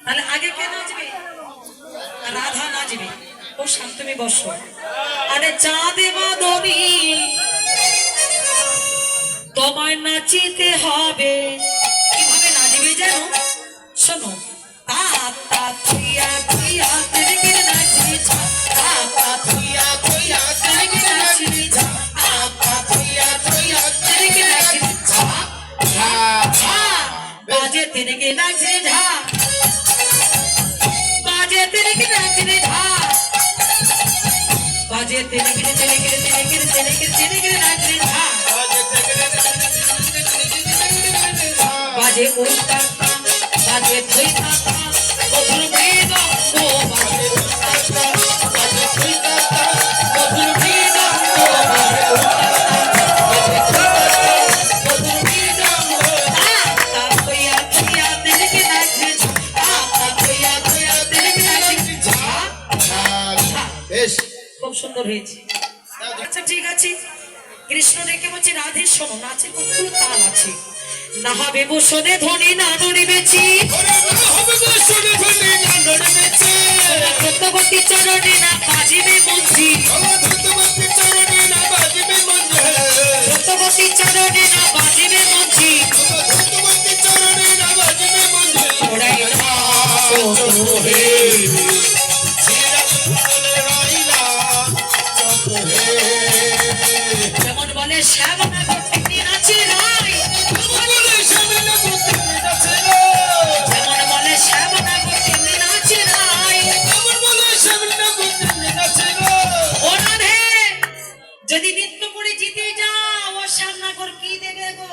তাহলে আগে কে নাচবে? রাধা নাচবে। ও শান্তমি বসো। আরে চাঁদে বাঁধনি তোমায় নাচিতে হবে। কিভাবে নাচবে জানো? শোনো। बाजे तेरे के नाचने झा, बाजे तेरे के नाचने झा, बाजे तेरे के नाचने झा, बाजे उल्टा बाजे थोड़ा बदल बेगा ओ बाजे उल्टा बाजे थोड़ा बदल बेगा ओ बाजे उल्टा बाजे थोड़ा बदल बेगा आता कोया कोया दिल के नाचने आता कोया कोया दिल के नाचने বেশ খুব সুন্দর হয়েছে। আচ্ছা ঠিক আছে, কৃষ্ণ দেখে বলছে রাধে শোনো, নাচের কতগুলো তাল আছে। না হবে বসনে ধনী না নড়িবেছি, সত্যবতী চরণে না বাজিবে মঞ্জি, সত্যবতী চরণে না বাজিবে মঞ্জি, ওরাই যেমন বলে শ্যামনা করতে নাচে রাই, যেমন বলে শ্যামনা করতে নাচে রাই, ও রাধে যদি নৃত্য করে জিতে যাও ও শ্যামনাগর কি দেবে গো?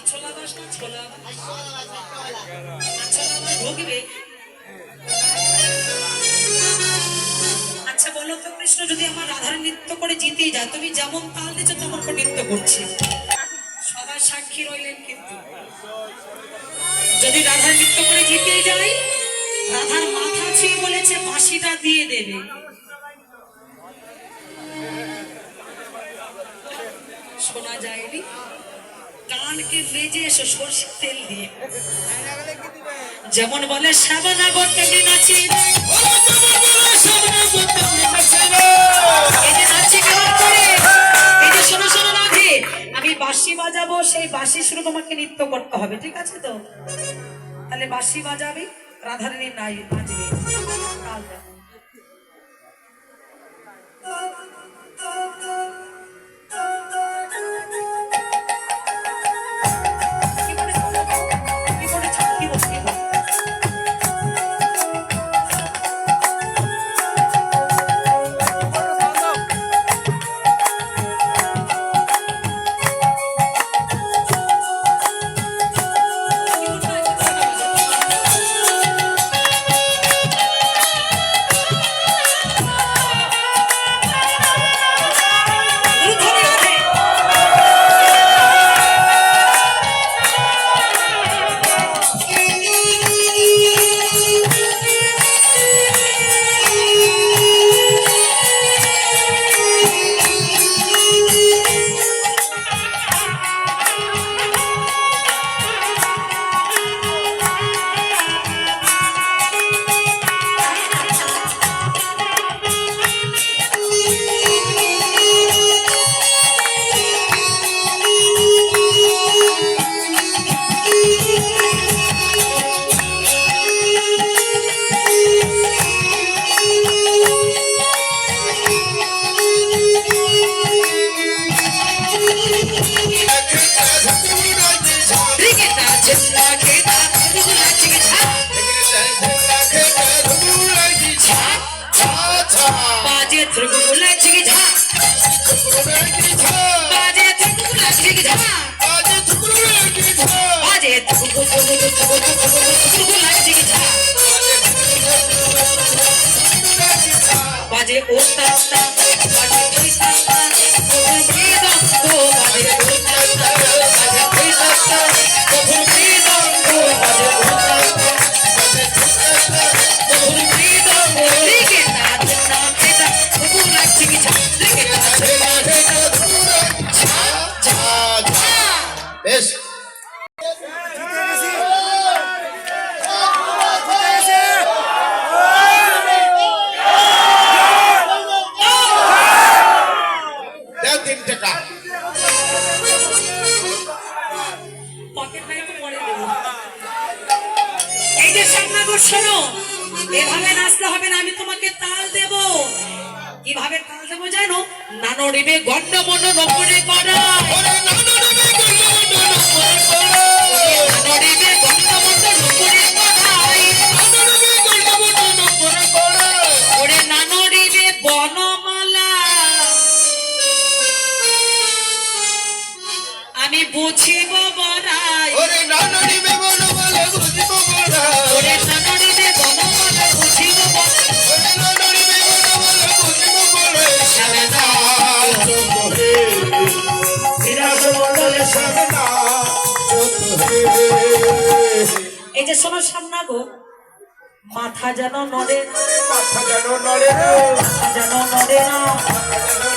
ছোলা বাস না ছোলা ঢুকবে। আচ্ছা বলো তো কৃষ্ণ যদি আমার রাধার নৃত্য করে জিতে যায়, তুমি যেমন তাল দিচ্ছ তেমন করে নৃত্য করছে, সবাই সাক্ষী রইলেন। কিন্তু যদি রাধার নৃত্য করে জিতে যায়, রাধার মাথা ছুঁয়ে বলেছে বাঁশিটা দিয়ে দেবে। শোনা যায়নি? কানকে ভেজে এসো সরষের তেল দিয়ে। যেমন বলে শ্যামনা করতে নাচি, আমি বাঁশি বাজাবো, সেই বাঁশি শুরু তোমাকে নৃত্য করতে হবে, ঠিক আছে তো? তাহলে বাঁশি বাজাবে, রাধারানী নাই নাচবে। বাজে ওস্তা শোনো, এভাবে নাচতে হবে না, আমি তোমাকে তাল দেব। কিভাবে তাল দেবো জানো? নানরিবে গন্ডমন নপরে করায়, নানরিবে গন্ডমন নপরে করায়, ওরে নানরিবে বনমালা আমি বুঝিব বড়াই, ওরে নানরিবে বনমালা বুঝিব বড়াই, ওরে নানরিবে বনমালা বুঝিব বড়াই, ওরে নানরিবে বনমালা বুঝিব বড়াই, সামনা চোখে বিরাজ বদলে সামনা চোখে। এই যে শোনো সামনা গো, মাথা যেন নড়ে, মাথা যেন নড়ে, মাথা যেন নড়ে না,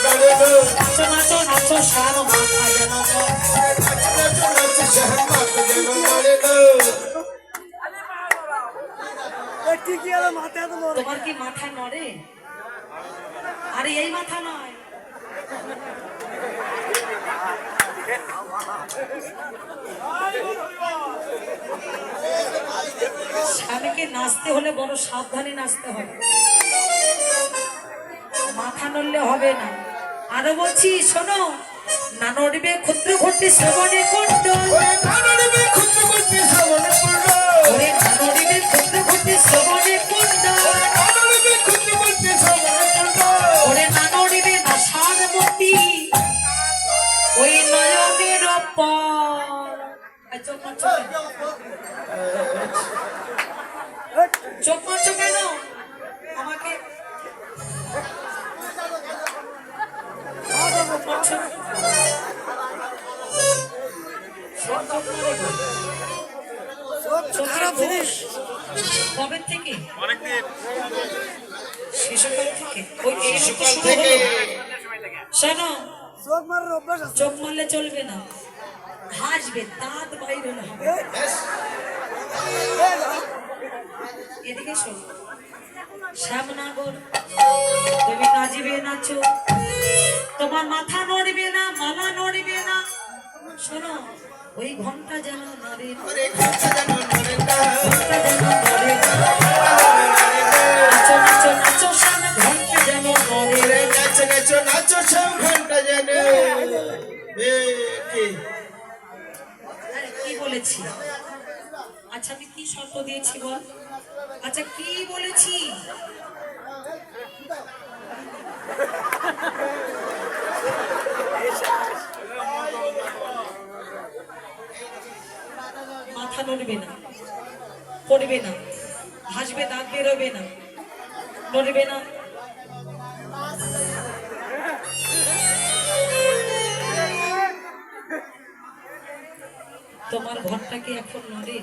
নাচো নাচো নাচো সার, মাথা যেন তোমার কি মাথা নড়ে? আরে এই মাথা নয়, স্বামীকে নাচতে হলে বড় সাবধানে নাচতে হবে, মাথা নড়লে হবে না। আরো বলছি শোনো, না নড়বে ক্ষুদ্র ঘটে শ্রবণে কুণ্ড, ওরে না নড়বে ক্ষুদ্র ঘটে শ্রবণে কুণ্ড, ওরে না নড়বে ক্ষুদ্র ঘটে শ্রবণে কুণ্ড, ওরে না নড়বে নাসার মতি ওই নয়নের পর। চোখ মারছো কেন আমাকে? কবে থেকে? শিশুকাল থেকে। শিশুকাল থেকে শোনো, চোখ মারলে চলবে না, হাসবে, দাঁত বাইরে হবে। এদিকে শোনো, শ্যামনগর তুমি নাচিবে নাচো, তোমার মাথা নড়বে না, মালা নড়বে না। শোনো, ওই ঘন্টা যেন নড়ে, ঘন্টা যেন নড়ে না, ঘন্টা যেন নড়ে না, নাচো নাচো নাচো শ্যাম, ঘন্টা যেন নড়ে, নাচো নাচো নাচো শ্যাম, ঘন্টা যেন। কি বলেছি? আচ্ছা আমি কি শর্ত দিয়েছি বল? আচ্ছা কি বলেছি? মাথা নড়বে না, পড়বে না, হাসবে, দাঁত বেরোবে না, নড়বে না। তোমার ঘরটা কি এখন নড়ে?